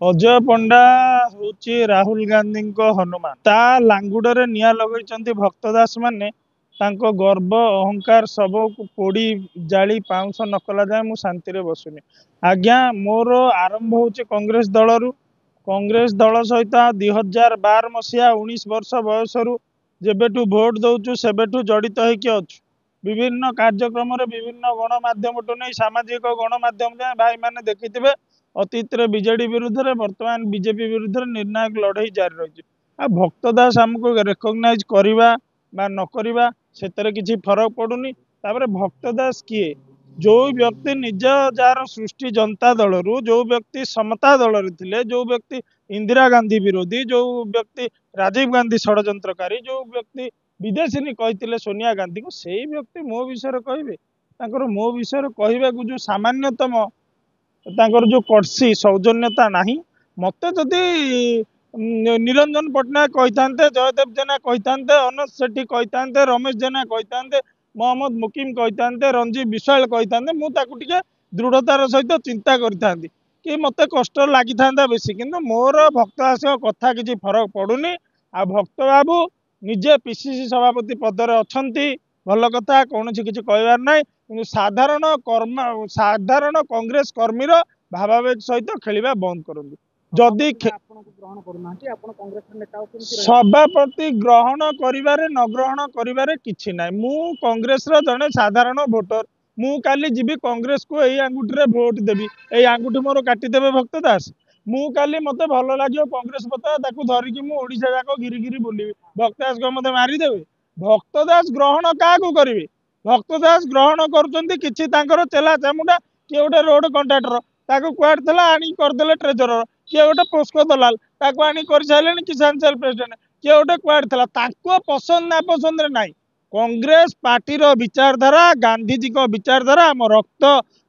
अजय पंडा हूँ राहुल गांधी हनुमान ता लांगुडरे निया लगेइचंती भक्तदास माने तांको गर्व अहंकार सब पोड़ी जाली पाउंस नकला जाए मु शांति रे बसुनी। आज्ञा मोर आरंभ होची कांग्रेस दलरू। कांग्रेस दल सहित 2012 मसीहा 19 वर्ष बयसरू जेबेठू भोट दौचु सेबेठू जड़ित होइके अछु। विभिन्न कार्यक्रम विभिन्न गणमाध्यम नहीं सामाजिक गणमाध्यम जाए भाई मैंने देखिथिबे अतीत रे बीजेडी विरुद्ध रे वर्तमान बीजेपी विरुद्ध रे निर्णायक लड़ाई जारी रही। आ भक्तदास हमको रेकग्नाइज करवा बा न करवा सेतरे किछि फरक पड़ुनी। तापर भक्तदास किए जो व्यक्ति निज जार सृष्टि जनता दल रु जो व्यक्ति समता दल रे थिले जो व्यक्ति इंदिरा गांधी विरोधी जो व्यक्ति राजीव गांधी षड्यंत्रकारी जो व्यक्ति विदेशी कहते सोनिया गांधी को सही व्यक्ति मो विषय कहे तांकर मो विषय कहवा जो सामान्यतम तांकर जो कर्सी सौजन्यता नहीं मत जदि निरंजन पट्टनायक कहते जयदेव जेना कहते अनंत सेठी कहते रमेश जेना कहते मोहम्मद मुकिम कहते रंजीव विशाल कहते मुझे दृढ़तार सहित चिंता करता कि मत कष्ट लगी था बेसी किंतु मोर भक्तदास कथा किसी फरक पड़ुनी। आ भक्त बाबू निजे पीसीसी सभापति पदर अच्छा भल कथा कौन किसी कहबार ना साधारण कांग्रेस कर्मीर भावावेग सहित खेलिबा बंद करंतु। जदि सभापति ग्रहण करिबारे न ग्रहण करिबारे किछि नै मु कांग्रेस रो जने साधारण वोटर मु काली जीवी कांग्रेस को एई आंगुठी रे वोट देबी एई आंगुठी मोर काटी देबे भक्तदास मु काली मते भल लागियो कांग्रेस पता ताकू धरिकी मु ओडिसा जाको गिरी बुलिबी भक्तदास को मते मारी देबे। भक्तदास ग्रहण काकू करिवे भक्तदास ग्रहण करुचंती किछि तांकर चेला चामुंडा किए गोटे रोड कंट्राक्टर ताकू क्वाड थला आनी करदेले ट्रेजरर किए गोटे पोस्को दलाल ताकू आनी कर साइलेनी किसान सेल प्रेसिडेंट किए गोटे क्वाड थला ताको पसंद ना पसंद रे नाही। कांग्रेस पार्टी रो विचारधारा गांधीजी को विचारधारा आम रक्त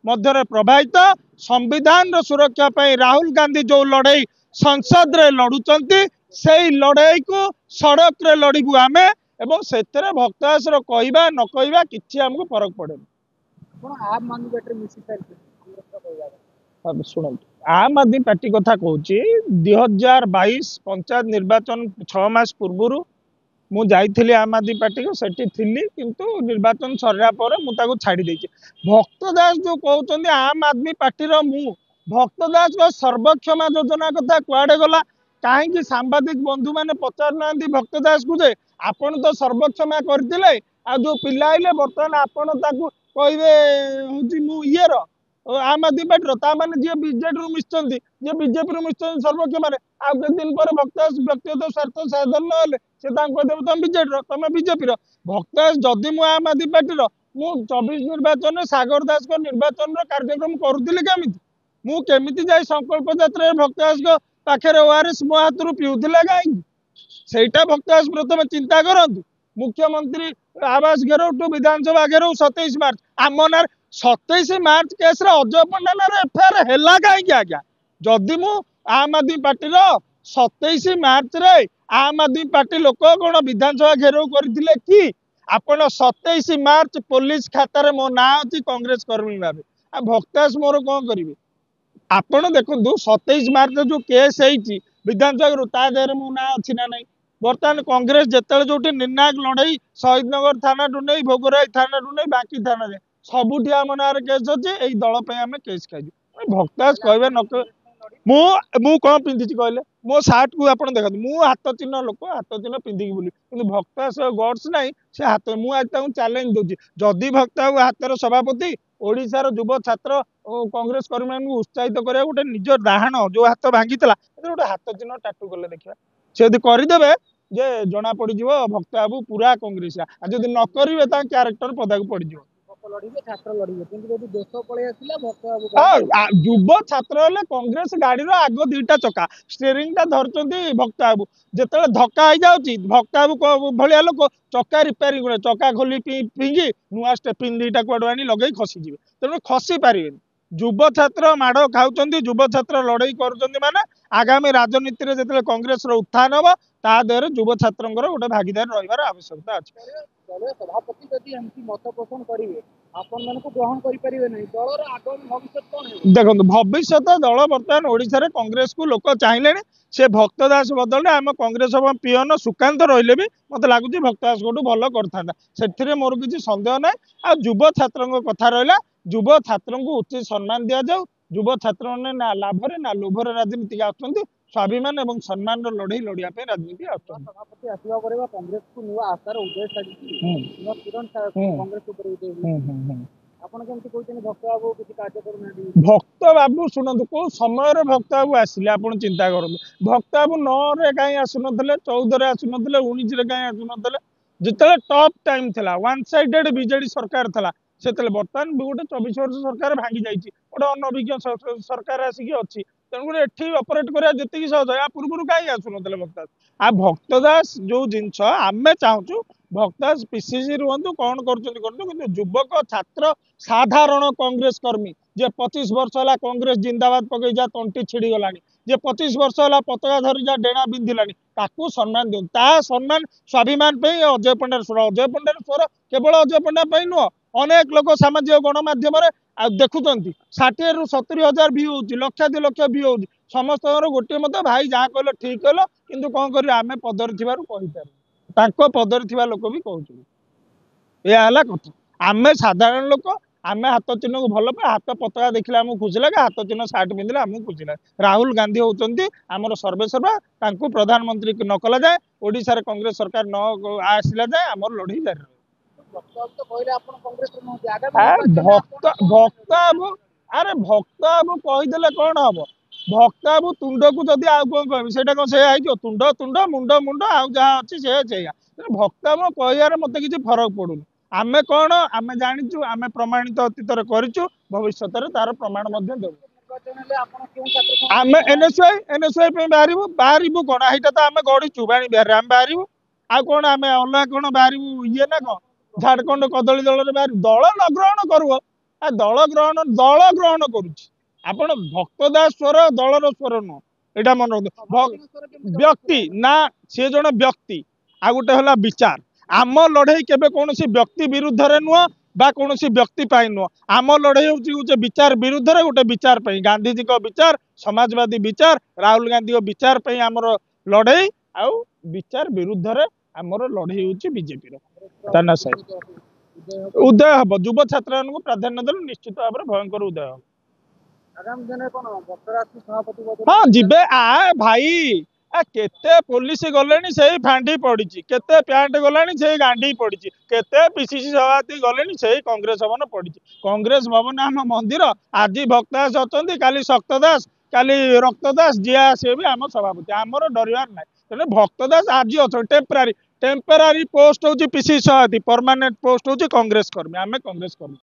मध्य प्रभावित संविधान रो सुरक्षा पाई राहुल गांधी जो लड़ाई संसद रे लड़ुचंती सेई लड़ाई को सड़क रे लड़िबु आमे एवं सेतरे भक्तदास रो कहबा न कहबा किछि हमको फरक पड़े। आम आदमी पार्टी मिसी शुणु आम आदमी पार्टी कथा कहूँ 2022 पंचायत निर्वाचन 6 मास पूर्व मु जाइली आम आदमी पार्टी को सेठी थिली किंतु निर्वाचन सरला पर मु ताको छाड़ी देछि। भक्तदास जो कहउचंदी आम आदमी पार्टी रो मु भक्तदास को सर्वक्षमा योजना कथा कुआडे गला कहीं सांबादिक बंधु मैंने पचार ना भक्तदास को जे आपण तो सर्वक्षमा करथिले आ जो पिला आइले बर्तमान आपण ताको कहबे होची मु इयर आम आदमी पार्टी ताने जी बीजेडी रु मिसचंती जी बीजेपी रु मिसचंती सर्वक्षमा रे आ के दिन पर भक्तदास व्यक्तिगत स्वार्थ साधन नले से तांको देव तुम बीजेडी तुम बीजेपी भक्तदास जदि मु आम आदमी पार्टी मु 24 निर्वाचन में सागर दास को निर्वाचन कार्यक्रम करुली केमिति जाई संकल्प यात्रा भक्तदास को पाखे ओआरएस मो हाथ पीऊला कहीं सेटा भक्तदास प्रथम चिंता करंतु। मुख्यमंत्री आवास घेराव टू विधानसभा घेराव 27 मार्च आम ना 27 मार्च केस अजय पंडा ना एफआईआर है कहीं आज्ञा जदि मु आम आदमी पार्टी 27 मार्च रे आम आदमी पार्टी लोक कौन विधानसभा घेराव करथिले कि आपण 27 मार्च पुलिस खाता रे मो ना अछि कांग्रेस कर्मी भाबे आ भक्तदास मोर कौन करिवे आपण देखंतु 27 मार्च जो केस है विधानसभा ता देहरे मो ना अछि ना नहीं। बर्तमान कांग्रेस जिते जो निर्णायक लड़ाई शहीदनगर थाना टू नहीं भोगराई थाना टू नहीं बाकी थाना सबुठी आम ना केस अच्छे दल आम केस खाइजु भक्तदास कहे न मु कौन पिंधि कहले मो सार्ट को आप देखते मु हाथ चिन्ह लोक हाथ चिन्ह पिंधिकी बुली कि भक्तदास गड्स ना से हाथ मुझे चैलेंज दूसरी जदि भक्तबाबू हाथर सभापति ओडिशार युव छात्र कांग्रेस कर्मी उत्साहित करा गोटे निज डाहाण जो हाथ भांगी गोटे हाथ चिन्ह टाटू कले देखा से यदि करदे जे जना पड़ भक्त बाबू पूरा कांग्रेस जब न करेंगे क्यारेक्टर पदा को पड़ युव छात्र कांग्रेस गाड़ी आग 2टा चक्का स्टेयरिंग टा धरती भक्त बाबू जिते धक्का हो जाऊँगी भक्त बाबू भाया लोक चक्का रिपेयरिंग चक्का खोली फिंगी नुआ स्टेपिन 2टा कुआड़ आनी लगे खसीजे तेणु खसी पारे। युव छात्र माड़ खाऊँ युव छात्र लड़ाई कर आगामी राजनीति में जो कांग्रेस उत्थान हम ता देहरे युव छात्र गोटे भागीदार रही आवश्यकता अच्छे। सभापति मत पोषण करेंगे आपण मानक ग्रहण करि परिबे नै दलर आगामी भविष्य कोन हे देखो भविष्य दल बर्तमान ओडिशा रे कांग्रेस को लोक चाहिए से भक्त दास बदल आम कांग्रेस पियन सुकांत रहिले भी मत लगुच भक्त दास को भल कर मोर किसी सन्देह ना आ युव छात्र कथा रहा युव छात्र को उचित सम्मान दि जाऊ युव छात्र ने ना लाभरे ना लोभर राजनीति आसुँच स्वाभिमान और सम्मान लड़ई लड़िया राजनीति सभापति आसवा परे कांग्रेस को नुआ आशार उदय साजिछि नुआ किरण कांग्रेस ऊपर उदय आपण केमति कहते भक्त बाबू किसी कार्य करूना भक्त बाबू शुणु कौ समय भक्त बाबू आसिले आप चिंता करूँ भक्त बाबू 9 कहीं आसुन 14 आसुन 19 कहीं आसुन जिते टॉप टाइम था वन साइडेड बीजेडी सरकार था से बर्तमान गोटे 24 वर्ष सरकार भांगी जाइए गोटे अनभिज्ञ सरकार आसिक अच्छी तेणुक एटी ऑपरेट करा जी सहज या पूर्व कहीं आसुन भक्तदास आ भक्तदास जो जिनस आम चाहूँ भक्तदास पीसीसी रुहतु कौन कर युवक छात्र साधारण कांग्रेस कर्मी जे 25 वर्ष है कांग्रेस जिंदाबाद पकई जा तंटी छिड़ी गलानी जे 25 वर्ष है पताका धरी जा डेणा बिंधिलानी ताकू सम्मान दियो ता सम्मान स्वाभिमान पे अजय पंडार स्वर केवल अजय पंडा नुह अनेक लोक सामाजिक गणमाध्यम देखुं 60 ରୁ 70 हजार भी हो लक्ष 2 लक्ष भी हो समस्त गोटे मत भाई जहाँ कहल ठीक कहल कि कौन कर आम पदर थी पदर थी लोक भी कहते यह कथा आम साधारण लोक आम हाथ चिन्ह को भल पाए हाथ पताका देखने आमको खुशी लगे हाथ चिन्ह सार्ट पिंधे आमको खुशी लगे राहुल गांधी होती आमर सर्वेसर्वा प्रधानमंत्री न कला जाए ओडिशा रे कांग्रेस सरकार न आसला जाए आमर लड़ई जारी भक्त बाबू अरे भक्त बाबू कहीदेले कौन हम भक्त बाबू तुंड को जदि आउ कौन कह कौन से तुंड तुंड मुंड मुंड आउ जहाँ अच्छी से भक्त बाबू कहार मत किसी फरक पड़ूनी आमे कौन आमे जानिचु आमे प्रमाणित अतीत करिचु भविष्य तार प्रमाण आमे एनएसआई पे बाहरबू कौन यहाँ तो आम गढ़ीचु बाणी बिहार आम बाहरबू आ कौन आम अलग कौन बाहरबू ये ना कौन झारखंड कदली दल दल न ग्रहण करू दल ग्रहण करुच्ची आपण भक्त दास स्वर दलर स्वर नुह यहाँ मन रखु व्यक्ति ना सी जन व्यक्ति आ गोटे है विचार आम लड़ई केबे कौन व्यक्ति विरुद्ध रे नुह बा कौन व्यक्ति पाई नुह आम लड़ई हूँ विचार विरुद्ध रे गोटे विचार पाई गांधीजी को विचार समाजवादी विचार राहुल गांधी विचार पाई आमर लड़ई आउ विचार विरुद्ध रे आमर लड़ई हूँ बीजेपी ताना साहेब उदय हम युव छात्र प्राधान्य देल निश्चित भाव में भयंकर उदय हम आगामी दिन कोन भक्तराज सभापति हाँ जीवे आ भाई केते पुलिस गले से फांडी पड़ी केते प्यांट गलानी से गांडी पड़ी केते पीसीसी सभापति गले से कांग्रेस भवन पड़ी कांग्रेस भवन आम मंदिर आज भक्तदास अच्छा काली शक्तदास काली रक्तदास जी आसे भी आम सभापति आमर डरबार ना तेना भक्तदास आज अच्छा टेम्परारी पोस्ट हूँ पीसीसी सभापति परमानेंट पोस्ट हूँ कांग्रेस कर्मी आम कांग्रेस कर्मी।